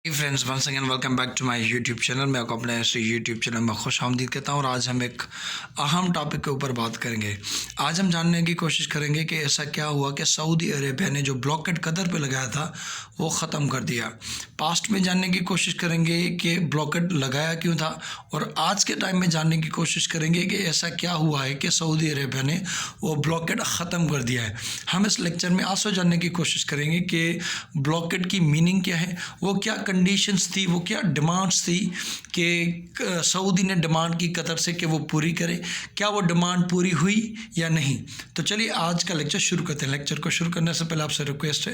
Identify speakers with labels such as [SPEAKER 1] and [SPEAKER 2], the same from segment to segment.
[SPEAKER 1] Friends, once again welcome back to my YouTube channel. मैं आपको अपने ऐसे यूट्यूब चैनल में खुश आमदीद कहता हूँ और आज हम एक अहम टॉपिक के ऊपर बात करेंगे। आज हम जानने की कोशिश करेंगे कि ऐसा क्या हुआ कि सऊदी अरेबिया ने जो ब्लॉकेट कतर पे लगाया था वो ख़त्म कर दिया। पास्ट में जानने की कोशिश करेंगे कि ब्लॉकेट लगाया क्यों था, और आज के टाइम में जानने की कोशिश करेंगे कि ऐसा क्या हुआ है कि सऊदी अरेबिया ने वो ब्लॉकेट ख़त्म कर दिया है। हम इस लेक्चर में आंसर जानने की कोशिश करेंगे कि ब्लॉकेट की मीनिंग क्या है, वो क्या कंडीशंस थी, वो क्या डिमांड्स थी कि सऊदी ने डिमांड की कतर से कि वो पूरी करे, क्या वो डिमांड पूरी हुई या नहीं। तो चलिए आज का लेक्चर शुरू करते हैं। लेक्चर को शुरू करने से पहले आपसे रिक्वेस्ट है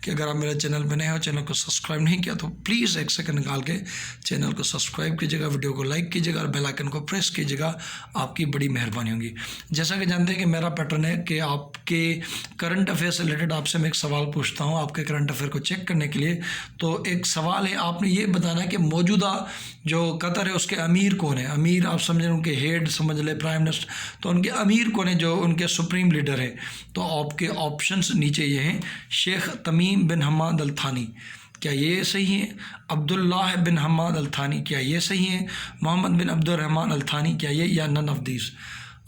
[SPEAKER 1] कि अगर आप मेरे चैनल पर नए हो, चैनल को सब्सक्राइब नहीं किया तो प्लीज़ एक सेकंड निकाल के चैनल को सब्सक्राइब कीजिएगा, वीडियो को लाइक कीजिएगा और बेल आइकन को प्रेस कीजिएगा। आपकी बड़ी मेहरबानी होगी। जैसा कि जानते हैं कि मेरा पैटर्न है कि आपके करंट अफेयर से रिलेटेड आपसे मैं एक सवाल पूछता हूँ आपके करंट अफेयर को चेक करने के लिए। तो एक सवाल है, आपने ये बताना है कि मौजूदा जो कतर है उसके अमीर कौन है। अमीर आप समझ रहे, उनके हेड समझ ले, प्राइम मिनिस्टर, तो उनके अमीर कौन है, जो उनके सुप्रीम लीडर है। तो आपके ऑप्शंस नीचे ये हैं, शेख तमीम बिन हमाद अल थानी, क्या ये सही है? अब्दुल्लाह बिन हमाद अल थानी, क्या ये सही है? मोहम्मद बिन अब्दुर्रहमान अल थानी, क्या ये, या नन ऑफ दीज।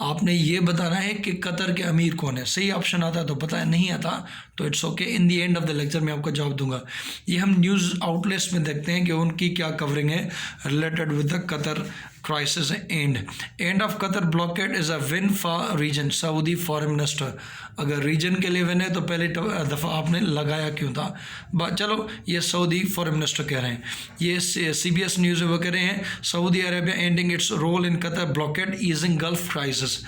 [SPEAKER 1] आपने ये बताना है कि कतर के अमीर कौन है। सही ऑप्शन आता है तो पता है, नहीं आता तो it's okay. In the end of the lecture मैं आपको जवाब दूंगा। ये हम न्यूज़ आउटलेट्स में देखते हैं कि उनकी क्या कवरिंग है related with the Qatar crisis end of Qatar blockade is a win for region, Saudi foreign minister. अगर रीजन के लिए विन है तो पहले दफ़ा आपने लगाया क्यों था। चलो, ये सऊदी फॉरेन मिनिस्टर कह रहे हैं। ये CBS न्यूज़ वो कह रहे हैं, Saudi Arabia ending its role in Qatar blockade easing Gulf crisis.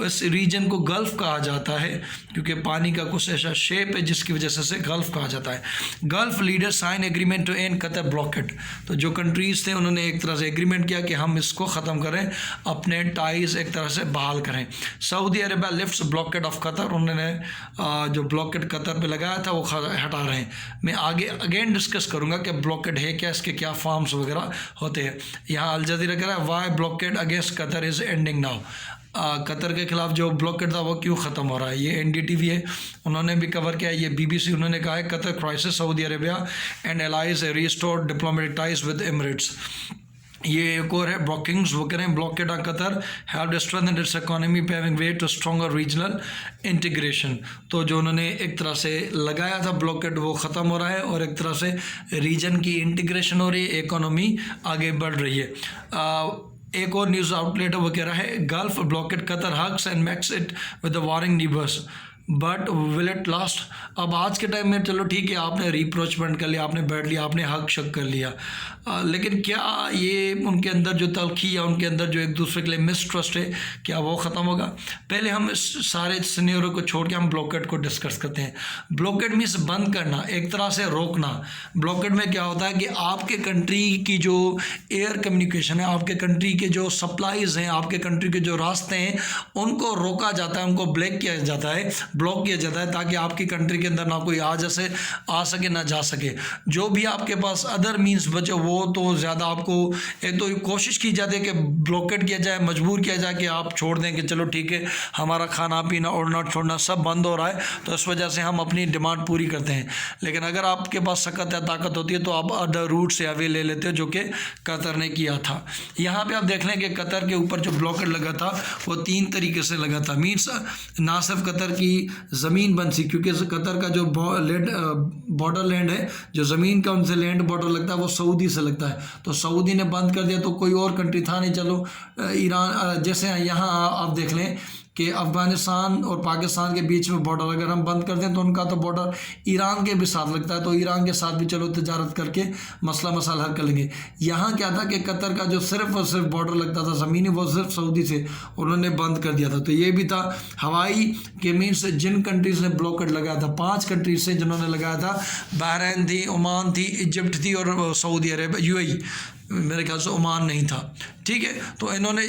[SPEAKER 1] इस रीजन को गल्फ कहा जाता है क्योंकि पानी का कुछ ऐसा शेप है जिसकी वजह से गल्फ कहा जाता है। Gulf leader sign agreement to end Qatar blockade. तो जो कंट्रीज़ थे उन्होंने एक तरह से एग्रीमेंट किया कि हम इसको ख़त्म करें, अपने टाइज एक तरह से बहाल करें। Saudi Arabia lifts blockade of Qatar, उन्होंने जो ब्लॉकेट कतर पे लगाया था वो हटा रहे हैं। मैं आगे अगेन डिस्कस करूंगा कि ब्लॉकेट है क्या, इसके क्या फॉर्म्स वगैरह होते हैं। यहाँ अल जज़ीरा कह रहा है, why blockade against Qatar is ending now. Qatar के खिलाफ जो ब्लॉकेट था वो क्यों ख़त्म हो रहा है। ये NDTV है, उन्होंने भी कवर किया। ये BBC, उन्होंने कहा है Qatar crisis, Saudi Arabia and allies restore diplomatic ties with Emirates. ये एक और है ब्लॉकिंग्स, वो कह रहे हैं blockade on Qatar help strengthen its economy paving way to stronger regional integration. तो जो उन्होंने एक तरह से लगाया था ब्लॉकेट वो ख़त्म हो रहा है और एक तरह से रीजन की इंटीग्रेशन हो रही है, इकोनॉमी आगे बढ़ रही है। एक और न्यूज़ आउटलेट है वो कह रहा है, Gulf blockade Qatar hugs and makes it with the warring neighbours but will it last. अब आज के टाइम में चलो ठीक है, आपने रिप्रोचमेंट कर लिया, आपने बैठ लिया, आपने हक शक कर लिया, लेकिन क्या ये उनके अंदर जो तलखी या उनके अंदर जो एक दूसरे के लिए मिसट्रस्ट है, क्या वो ख़त्म होगा? पहले हम इस सारे सिनेरियो को छोड़ के हम ब्लॉकेट को डिस्कस करते हैं। ब्लॉकेट मीन्स बंद करना, एक तरह से रोकना। ब्लॉकेट में क्या होता है कि आपके कंट्री की जो एयर कम्युनिकेशन है, आपके कंट्री के जो सप्लाईज़ हैं, आपके कंट्री के जो रास्ते हैं, उनको रोका जाता है, उनको ब्लॉक किया जाता है, ताकि आपकी कंट्री के अंदर ना कोई आ सके ना जा सके। जो भी आपके पास अदर मीन्स बचे वो तो ज़्यादा आपको एक तो कोशिश की जाती है कि ब्लॉकेट किया जाए, मजबूर किया जाए कि आप छोड़ दें कि चलो ठीक है, हमारा खाना पीना उड़ना छोड़ना सब बंद हो रहा है, तो इस वजह से हम अपनी डिमांड पूरी करते हैं। लेकिन अगर आपके पास सकत या ताकत होती है तो आप अदर रूट से अवे ले लेते हो, जो कि कतर ने किया था। यहाँ पे आप देख लें कि कतर के ऊपर जो ब्लॉकेट लगा था वो 3 तरीके से लगा था। मीन्स ना सिर्फ कतर की ज़मीन बंद थी, क्योंकि कतर का जो बॉर्डर लैंड है, जो ज़मीन का उनसे लैंड बॉर्डर लगता है वो सऊदी से लगता है, तो सऊदी ने बंद कर दिया तो कोई और कंट्री था नहीं। चलो ईरान, जैसे यहाँ आप देख लें कि अफ़गानिस्तान और पाकिस्तान के बीच में बॉर्डर अगर हम बंद कर दें तो उनका तो बॉर्डर ईरान के भी साथ लगता है, तो ईरान के साथ भी चलो तजारत करके मसला हल कर लेंगे। यहाँ क्या था कि कतर का जो सिर्फ और सिर्फ बॉर्डर लगता था ज़मीनी, वो सिर्फ सऊदी से उन्होंने बंद कर दिया था। तो ये भी था। हवाई के मीन्स जिन कंट्रीज़ ने ब्लॉकेट लगाया था, 5 कंट्रीज से जिन्होंने लगाया था, बहरीन थी, ओमान थी, इजिप्ट थी और सऊदी अरेबिया UAE। मेरे ख्याल से ओमान नहीं था, ठीक है। तो इन्होंने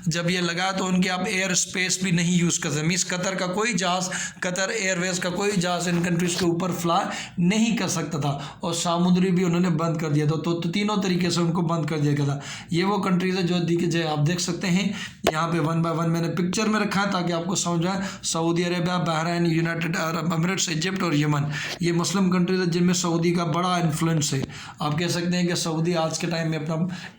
[SPEAKER 1] जब ये लगाया तो उनके आप एयर स्पेस भी नहीं यूज़ कर सकते, मीन्स कतर का कोई जहाज़, कतर एयरवेज़ का कोई जहाज़ इन कंट्रीज़ के ऊपर फ्लाई नहीं कर सकता था, और समुद्री भी उन्होंने बंद कर दिया था। तो तीनों तरीके से उनको बंद कर दिया गया था। ये वो कंट्रीज़ है जो आप देख सकते हैं यहाँ पे 1 बाय 1 मैंने पिक्चर में रखा है ताकि आपको समझ आए। Saudi Arabia, Bahrain, United Arab Emirates, Egypt और यमन, ये मुस्लिम कंट्रीज है जिनमें सऊदी का बड़ा इन्फ्लुएंस है। आप कह सकते हैं कि सऊदी आज के टाइम में अपना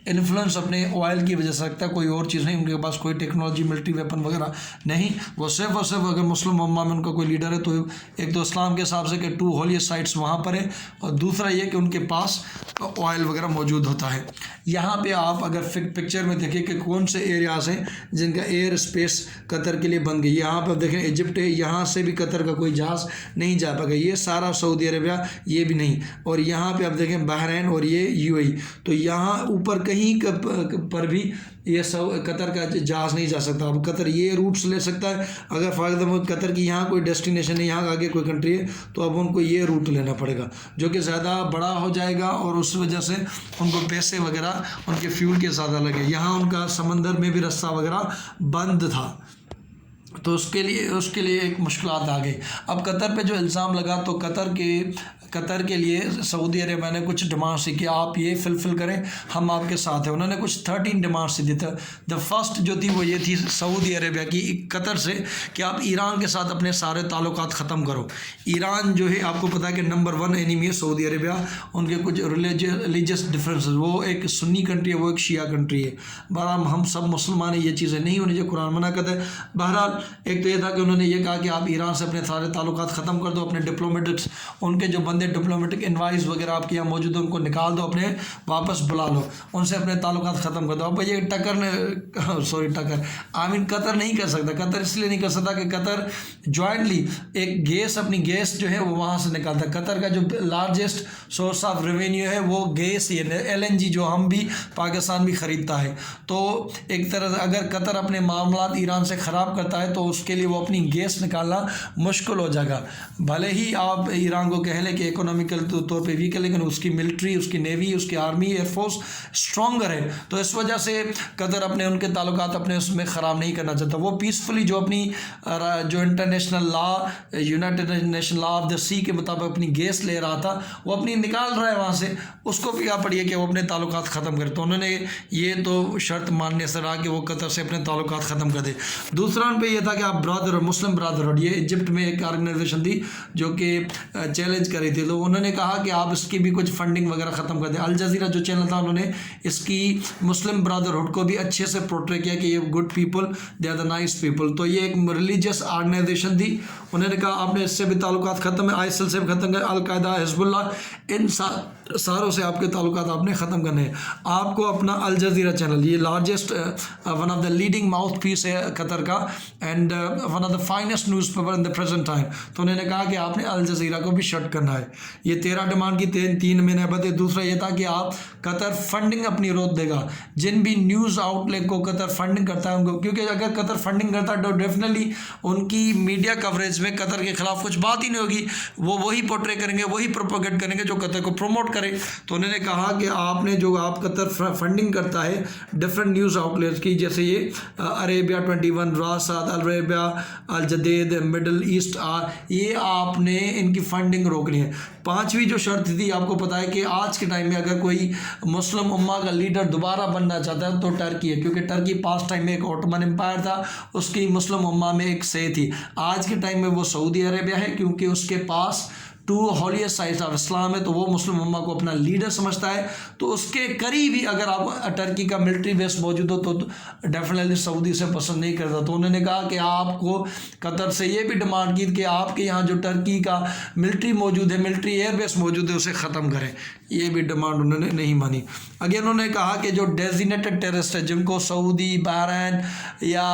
[SPEAKER 1] इन्फ्लुएंस अपने ऑयल की वजह से रखता है, कोई और चीज़ नहीं। उनके पास कोई टेक्नोलॉजी, मिलिट्री वेपन वगैरह नहीं। वो सिर्फ और सिर्फ अगर मुस्लिम उम्मा में उनका कोई लीडर है तो एक तो इस्लाम के हिसाब से कि 2 होली साइट्स वहाँ पर है, और दूसरा ये कि उनके पास ऑयल वगैरह मौजूद होता है। यहाँ पे आप अगर पिक्चर में देखें कि कौन से एरियाज हैं जिनका एयर स्पेस कतर के लिए बन गई। यहाँ पर देखें इजिप्ट है, यहाँ से भी कतर का कोई जहाज़ नहीं जा पाएगा, ये सारा सऊदी अरेबिया, ये भी नहीं। और यहाँ पे आप देखें बहरीन और ये यूएई, तो यहाँ ऊपर कहीं पर भी ये कतर का जहाज़ नहीं जा सकता। अब कतर ये रूट्स ले सकता है, अगर फॉर एग्जाम्पल कतर की यहाँ कोई डेस्टिनेशन है, यहाँ आगे कोई कंट्री है, तो अब उनको ये रूट लेना पड़ेगा जो कि ज़्यादा बड़ा हो जाएगा, और उस वजह से उनको पैसे वगैरह उनके फ्यूल के ज़्यादा लगे। यहाँ उनका समंदर में भी रास्ता वगैरह बंद था, तो उसके लिए एक मुश्किलात आ गई। अब कतर पे जो इल्ज़ाम लगा, तो कतर के लिए सऊदी अरेबिया ने कुछ डिमांड्स दी कि आप ये फुलफिल करें, हम आपके साथ हैं। उन्होंने कुछ 13 डिमांड्स दी थी। द फर्स्ट जो थी वो ये थी सऊदी अरेबिया की कतर से कि आप ईरान के साथ अपने सारे ताल्लुकात ख़त्म करो। ईरान जो है आपको पता है कि नंबर 1 एनिमी है सऊदी अरेबिया। उनके कुछ रिलीजियस डिफरेंसेस, वो एक सुन्नी कंट्री है, वो एक शिया कंट्री है। बहरहाल हम सब मुसलमान हैं, ये चीज़ें नहीं होनी चाहिए, कुरान मना करता है। बहरहाल एक तो ये था कि उन्होंने ये कहा कि आप ईरान से अपने सारे ताल्लुकात ख़त्म कर दो, अपने डिप्लोमेटिक्स, उनके जो डिप्लोमेटिक इनवाइस वगैरह आपके यहाँ मौजूद है उनको निकाल दो, अपने वापस बुला लो, उनसे अपने ताल्लुकात ख़त्म कर दो। अब ये कतर नहीं कर सकता। कतर इसलिए नहीं कर सकता कि कतर जॉइंटली एक अपनी गैस जो है वो वहाँ से निकालता है। कतर का जो लार्जेस्ट सोर्स ऑफ रेवेन्यू है वो गैस ही है, LNG, जो हम भी पाकिस्तान भी ख़रीदता है। तो एक तरह से अगर कतर अपने मामलात ईरान से ख़राब करता है तो उसके लिए वो अपनी गैस निकालना मुश्किल हो जाएगा। भले ही आप ईरान को कह लें कि इकोनॉमिकल तौर पे वीक है, लेकिन उसकी मिलिट्री, उसकी नेवी, उसकी आर्मी, एयरफोर्स स्ट्रॉन्गर है। तो इस वजह से कतर अपने उनके ताल्लुकात अपने उसमें ख़राब नहीं करना चाहता। वो पीसफुली जो अपनी जो international law, United Nation law of the sea के मुताबिक अपनी गैस ले रहा था, वो अपनी निकाल रहा है वहाँ से, उसको भी क्या पड़ी कि वो अपने ताल्लुकात ख़त्म करे। तो उन्होंने ये तो शर्त मानने से रहा कि वो कतर से अपने ताल्लुकात ख़त्म कर दे। दूसरा उन पर यह था कि आप मुस्लिम ब्रदरहुड, ये इजिप्ट में एक ऑर्गेनाइजेशन थी जो कि चैलेंज कर रही थी, तो उन्होंने कहा कि आप इसकी भी कुछ फंडिंग वगैरह ख़त्म कर दें। अल जज़ीरा जो चैनल था, उन्होंने इसकी मुस्लिम ब्रदरहुड को भी अच्छे से पोर्ट्रे किया कि ये good people, they are the nice people. तो ये एक रिलीजियस ऑर्गेनाइजेशन थी। उन्होंने कहा आपने इससे भी ताल्लुकात ख़त्म है, आईसिल से भी ख़त्म है, अल-कायदा, हिज़्बुल्लाह, इन सारों से आपके ताल्लुकात आपने ख़त्म करने हैं। आपको अपना अल जज़ीरा चैनल, ये largest one of the leading mouthpiece है कतर का, and one of the finest newspaper in the present time. तो उन्होंने कहा कि आपने अल जज़ीरा को भी शट करना है। ये 13 डिमांड की 3 महीने बाद। दूसरा ये था कि आप कतर फंडिंग अपनी रोक देगा, जिन भी न्यूज़ आउटलेट को कतर फंडिंग करता है उनको, क्योंकि अगर कतर फंडिंग करता है तो डेफिनेटली उनकी मीडिया कवरेज में कतर के खिलाफ कुछ बात ही नहीं होगी, वो वही पोर्ट्रे करेंगे, वही प्रोपोगेट करेंगे जो कतर को प्रमोट करे। तो उन्होंने कहा कि आपने जो आप कतर फंडिंग करता है डिफरेंट न्यूज़ आउटलेट्स की, जैसे ये अरेबिया 21, रासात, अल अरेबिया, अल जदीद, मिडल ईस्ट, ये आपने इनकी फंडिंग रोकनी है। 5वीं जो शर्त थी, आपको पता है कि आज के टाइम में अगर कोई मुस्लिम उम्मा का लीडर दोबारा बनना चाहता है तो टर्की है, क्योंकि टर्की पास्ट टाइम में एक ऑटोमन एम्पायर था, उसकी मुस्लिम उम्मा में एक सही थी। आज के टाइम में वो सऊदी अरेबिया है, क्योंकि उसके पास 2 हॉलीएस्ट साइट्स ऑफ इस्लाम है, तो वो मुस्लिम उम्मा को अपना लीडर समझता है। तो उसके करीब ही अगर आप टर्की का मिलिट्री बेस मौजूद हो तो डेफिनेटली सऊदी से पसंद नहीं करता। तो उन्होंने कहा कि आपको कतर से ये भी डिमांड की कि आपके यहाँ जो टर्की का मिलिट्री मौजूद है, मिलिट्री एयर बेस मौजूद है, उसे ख़त्म करें। ये भी डिमांड उन्होंने नहीं मानी। अगेन उन्होंने कहा कि जो डेजिग्नेटेड टेररिस्ट है, जिनको सऊदी, बहरीन या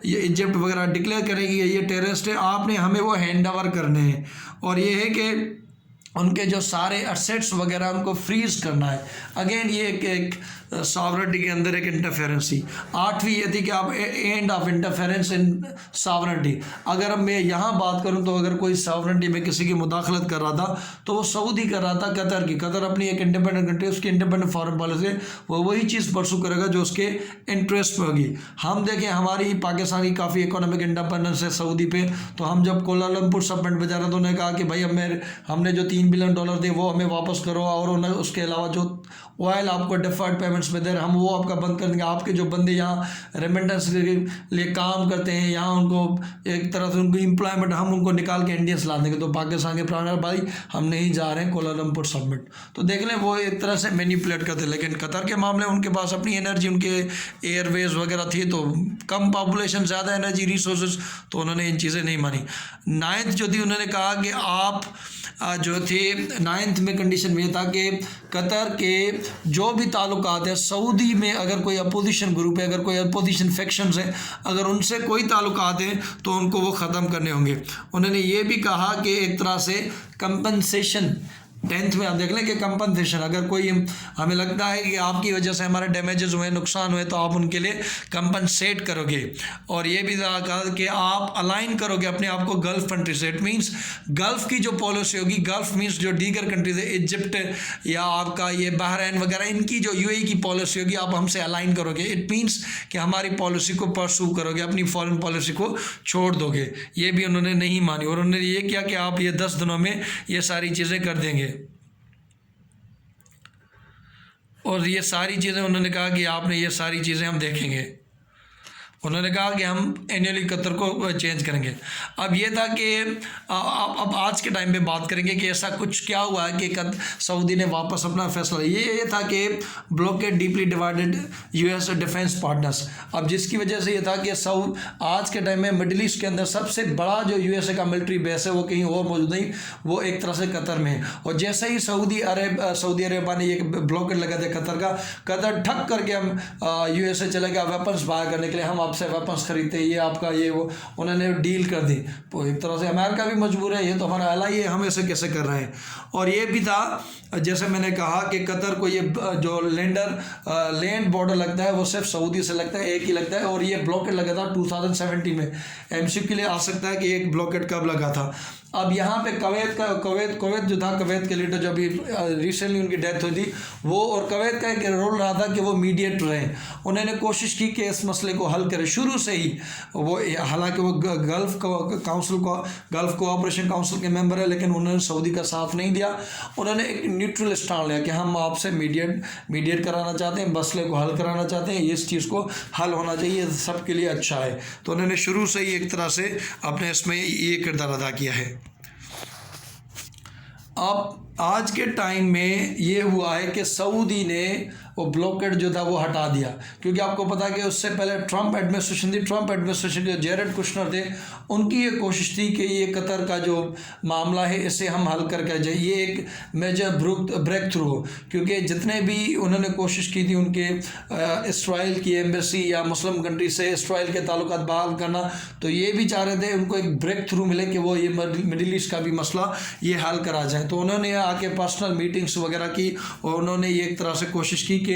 [SPEAKER 1] इजिप्ट वगैरह डिक्लेयर करेगी ये टेररिस्ट है, आपने हमें वो हैंड ओवर करने हैं। और ये है कि उनके जो सारे असेट्स वगैरह उनको फ्रीज करना है। अगेन ये एक सॉवरेनिटी के अंदर एक इंटरफेरेंस थी। आठवीं ये थी कि आप end of interference in sovereignty. अगर मैं यहाँ बात करूँ तो अगर कोई सॉवरेनिटी में किसी की मुदाखलत कर रहा था तो वो सऊदी कर रहा था कतर की। कतर अपनी एक इंडिपेंडेंट कंट्री, उसकी इंडिपेंडेंट फॉरेन पॉलिसी, वो वही चीज़ परसू करेगा जो उसके इंटरेस्ट में होगी। हम देखें हमारी पाकिस्तान की काफ़ी इकोनॉमिक इंडिपेंडेंस है सऊदी पे, तो हम जब कोलालमपुर समिट में जा रहे थे तो उन्होंने कहा कि भाई हमने जो $3 बिलियन दे वो हमें वापस करो, और उन्हें उसके अलावा जो ऑयल आपको डिफर्ड पेमेंट्स में दे रहे हम वो आपका बंद कर देंगे। आपके जो बंदे यहाँ रेमिटेंस के लिए काम करते हैं, यहाँ उनको एक तरह से उनको एम्प्लॉयमेंट, हम उनको निकाल के इंडियंस ला देंगे। तो पाकिस्तान के प्राण भाई हम नहीं जा रहे हैं कोलालमपुर समिट। तो देख लें वो एक तरह से मैनिपुलेट करते। लेकिन कतर के मामले उनके पास अपनी एनर्जी, उनके एयरवेज वगैरह थी, तो कम पॉपुलेशन, ज़्यादा एनर्जी रिसोर्सेज, तो उन्होंने इन चीज़ें नहीं मानी। 9th जो थी उन्होंने कहा कि आप जो थे 9th में कंडीशन में था कि कतर के जो भी ताल्लुकात है सऊदी में, अगर कोई अपोजिशन ग्रुप है, अगर कोई अपोजिशन फैक्शंस है, अगर उनसे कोई ताल्लुकात है तो उनको वो ख़त्म करने होंगे। उन्होंने ये भी कहा कि एक तरह से कंपनसेशन, 10th में आप देख लें कि कंपनसेशन, अगर कोई हमें लगता है कि आपकी वजह से हमारे डैमेजेस हुए, नुकसान हुए, तो आप उनके लिए कंपनसेट करोगे। और ये भी कहा कि आप अलाइन करोगे अपने आप को गल्फ़ कंट्री से। इट मीन्स गल्फ़ की जो पॉलिसी होगी, गल्फ़ मीन्स जो दीगर कंट्रीज है, इजिप्ट या आपका ये बहरीन वगैरह, इनकी जो UAE की पॉलिसी होगी आप हमसे अलाइन करोगे। इट मीन्स कि हमारी पॉलिसी को परसू करोगे, अपनी फॉरेन पॉलिसी को छोड़ दोगे। ये भी उन्होंने नहीं मानी, और उन्होंने ये किया कि आप ये 10 दिनों में ये सारी चीज़ें कर देंगे। और ये सारी चीज़ें उन्होंने कहा कि आपने ये सारी चीज़ें हम देखेंगे। उन्होंने कहा कि हम एनुअली कतर को चेंज करेंगे। अब ये था कि अब आज के टाइम पे बात करेंगे कि ऐसा कुछ क्या हुआ है कि सऊदी ने वापस अपना फैसला, ये था कि blockade deeply divided US defence partners. अब जिसकी वजह से ये था कि आज के टाइम में मिडिल ईस्ट के अंदर सबसे बड़ा जो USA का मिलिट्री बेस है वो कहीं और मौजूद नहीं, वो एक तरह से कतर में है। और जैसे ही सऊदी अरेबिया ने एक ब्लॉकेड लगा दिया कतर का, कतर ठक करके हम USA चले गया वेपन्स बाहर करने के लिए, हम आपसे वेपन्स खरीदते, ये आपका ये वो, उन्होंने डील कर दी। तो एक तरह से अमेरिका भी मजबूर है, ये तो हमारा एलाई है, हम ऐसे कैसे कर रहे हैं। और ये भी था जैसे मैंने कहा कि कतर को ये जो लैंड बॉर्डर लगता है वो सिर्फ सऊदी से लगता है, एक ही लगता है। और ये ब्लॉकेट लगा था 2017 में। MCQ के लिए आ सकता है कि एक ब्लॉकेट कब लगा था। अब यहाँ पे कुवैत जो था, कुवैत के लीडर जो अभी रिसेंटली उनकी डेथ हुई थी, वो और कुवैत का एक रोल रहा था कि वो मीडिएटर रहे। उन्होंने कोशिश की कि इस मसले को हल करें शुरू से ही। वो हालांकि वो गल्फ़ कोऑपरेशन काउंसिल के मेंबर है, लेकिन उन्होंने सऊदी का साथ नहीं दिया। उन्होंने एक न्यूट्रल स्टैंड लिया कि हम आपसे मीडिएट कराना चाहते हैं, मसले को हल कराना चाहते हैं, इस चीज़ को हल होना चाहिए, सबके लिए अच्छा है। तो उन्होंने शुरू से ही एक तरह से अपने इसमें ये किरदार अदा किया है। अब आज के टाइम में ये हुआ है कि सऊदी ने वो ब्लॉकेड जो था वो हटा दिया, क्योंकि आपको पता है कि उससे पहले ट्रंप एडमिनिस्ट्रेशन थी। ट्रंप एडमिनिस्ट्रेशन जो जेरेड कुशनर थे, उनकी ये कोशिश थी कि ये कतर का जो मामला है इसे हम हल करके जाए, ये एक मेजर ब्रेक थ्रू हो। क्योंकि जितने भी उन्होंने कोशिश की थी उनके इसराइल की एम्बेसी या मुस्लिम कंट्री से इसराइल के ताल्लुकात बहाल करना, तो ये भी चाह रहे थे उनको एक ब्रेक थ्रू मिले कि वो ये मिडिल ईस्ट का भी मसला ये हल करा जाए। तो उन्होंने आके पर्सनल मीटिंग्स वगैरह की, और उन्होंने ये एक तरह से कोशिश की कि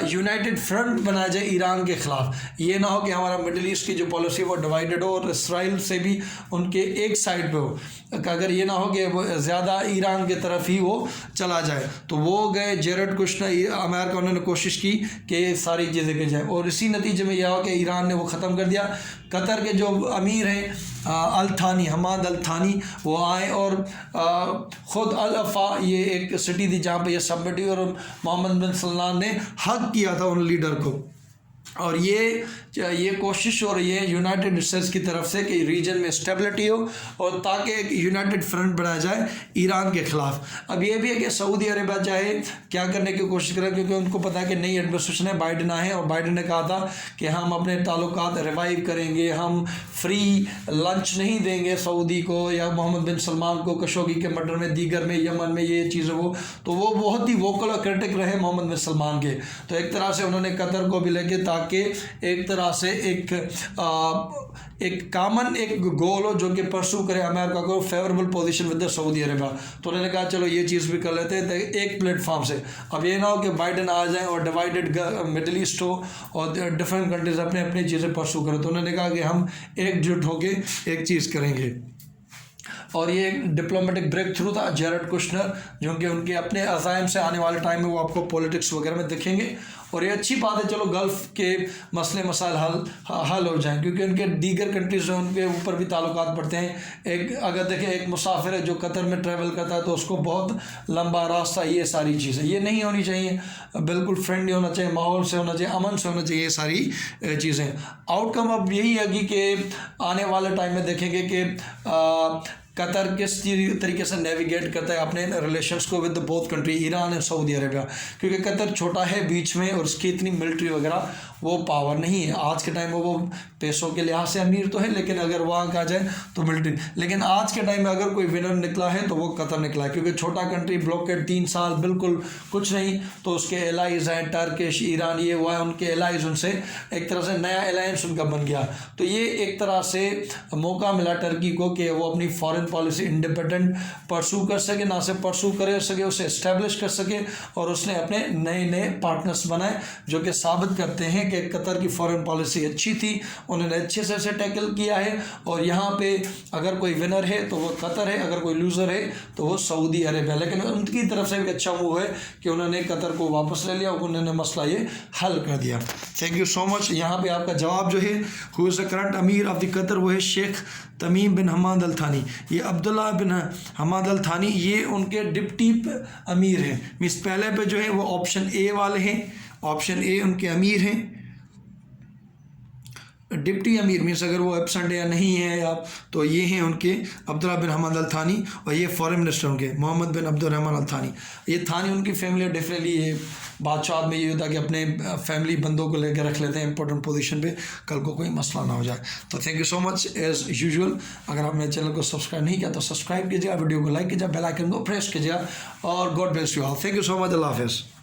[SPEAKER 1] यूनाइटेड फ्रंट बनाया जाए ईरान के ख़िलाफ़। ये ना हो कि हमारा मिडिल ईस्ट की जो पॉलिसी वो डिवाइडेड हो और इसराइल से भी उनके एक साइड पे हो, अगर ये ना हो कि वो ज़्यादा ईरान की तरफ ही वो चला जाए। तो वो गए जेरेड कुशनर, अमेरिका, उन्होंने कोशिश की कि सारी चीज़ें की जाए, और इसी नतीजे में यह हो कि ईरान ने वो ख़त्म कर दिया। कतर के जो अमीर हैं हमाद अल थानी, वो आए और ख़ुद अल अफ़ा, ये एक सिटी थी जहाँ पे ये समिट हुई, और मोहम्मद बिन सलमान ने हक किया था उन लीडर को। और ये कोशिश और ये यूनाइटेड स्टेट्स की तरफ से कि रीजन में स्टेबिलिटी हो और ताकि एक यूनाइटेड फ्रंट बनाया जाए ईरान के ख़िलाफ़। अब ये भी है कि सऊदी अरेबिया चाहे क्या करने की कोशिश करें, क्योंकि उनको पता है कि नई एडमिनिस्ट्रेशन है, बाइडन आए, और बाइडन ने कहा था कि हम अपने ताल्लुकात रिवाइव करेंगे, हम फ्री लंच नहीं देंगे सऊदी को या मोहम्मद बिन सलमान को खशोगी के मर्डर में, दीगर में, यमन में, ये चीज़ें वो, तो वो बहुत ही वोकल और क्रिटिक रहे मोहम्मद बिन सलमान के। तो एक तरह से उन्होंने कतर को भी लेके ताकि ताकि एक तरह से एक कॉमन एक गोल हो जो कि परसू करे अमेरिका को favourable position with the Saudi Arabia. तो उन्होंने कहा चलो ये चीज़ भी कर लेते हैं एक प्लेटफॉर्म से। अब ये ना हो कि बाइडन आ जाए और डिवाइडेड मिडल ईस्ट हो और डिफरेंट कंट्रीज अपने अपनी चीज़ें परसू करें। तो उन्होंने कहा कि हम एकजुट होकर एक चीज़ करेंगे और ये डिप्लोमेटिक ब्रेक थ्रू था जेरेड कुशनर, जो कि उनके अपने अज़ाइम से आने वाले टाइम में वो आपको पॉलिटिक्स वगैरह में दिखेंगे। और ये अच्छी बात है, चलो गल्फ़ के मसले मसाइल हल हो जाएं, क्योंकि उनके दीगर कंट्रीज हैं उनके ऊपर भी ताल्लुकात पड़ते हैं। एक अगर देखें एक मुसाफिर है जो कतर में ट्रैवल करता है तो उसको बहुत लंबा रास्ता, ये सारी चीज़ें ये नहीं होनी चाहिए, बिल्कुल फ्रेंडली होना चाहिए, माहौल से होना चाहिए, अमन से होना चाहिए, ये सारी चीज़ें। आउटकम अब यही है कि आने वाले टाइम में देखेंगे कि कतर किस तरीके से नेविगेट करता है अपने रिलेशंस को with both country Iran and Saudi Arabia, क्योंकि कतर छोटा है बीच में और उसकी इतनी मिलिट्री वगैरह वो पावर नहीं है। आज के टाइम में वो पैसों के लिहाज से अमीर तो है, लेकिन अगर वहाँ कहा जाए तो मिलिट्री, लेकिन आज के टाइम में अगर कोई विनर निकला है तो वो कतर निकला है, क्योंकि छोटा कंट्री ब्लॉकेड 3 साल बिल्कुल कुछ नहीं, तो उसके एलाइज हैं टर्किश ईरान ये हुआ है, उनके एलाइज उनसे एक तरह से नया अलायंस उनका बन गया। तो ये एक तरह से मौका मिला टर्की को कि वो अपनी फॉरेन पॉलिसी इंडिपेंडेंट परसू कर सके, ना सिर्फ परसू कर सके, उसे एस्टेब्लिश कर सके, और उसने अपने नए नए पार्टनर्स बनाए जो कि साबित करते हैं कि कतर की फॉरेन पॉलिसी अच्छी थी, उन्होंने अच्छे से टैकल किया है। और यहाँ पे अगर कोई विनर है तो वो कतर है, अगर कोई लूज़र है तो वो सऊदी अरेबिया। लेकिन उनकी तरफ से भी अच्छा मूव है कि उन्होंने कतर को वापस ले लिया और उन्होंने मसला ये हल कर दिया। Thank you so much. यहाँ पे आपका जवाब जो है हु इज़ द करंट अमीर ऑफ द कतर, वो है शेख तमीम बिन हमाद अल थानी। ये अब्दुल्ला बिन हमाद अल थानी ये उनके डिप्टी अमीर हैं। मीन्स पहले पे जो है वो ऑप्शन ए वाले हैं, ऑप्शन ए उनके अमीर हैं, डिप्टी अमीर मीन्स अगर वो एब्सेंट या नहीं है या तो ये हैं उनके अब्दुल्ला बिन हमाद अल थानी, और ये फॉरेन मिनिस्टर उनके मोहम्मद बिन अब्दुलरहमान अल थानी। ये थानी उनकी फैमिली डेफिनेटली ये बादशाह में ये होता है कि अपने फैमिली बंदों को लेकर रख लेते हैं इंपॉर्टेंट पोजीशन पे, कल को कोई मसला ना हो जाए। तो thank you so much as usual. अगर आप मेरे चैनल को सब्सक्राइब नहीं किया तो सब्सक्राइब कीजिएगा, वीडियो को लाइक कीजिए, बेल आइकन को प्रेस कीजिएगा, और God bless you all. Thank you so much. अल्लाह हाफ़िज़।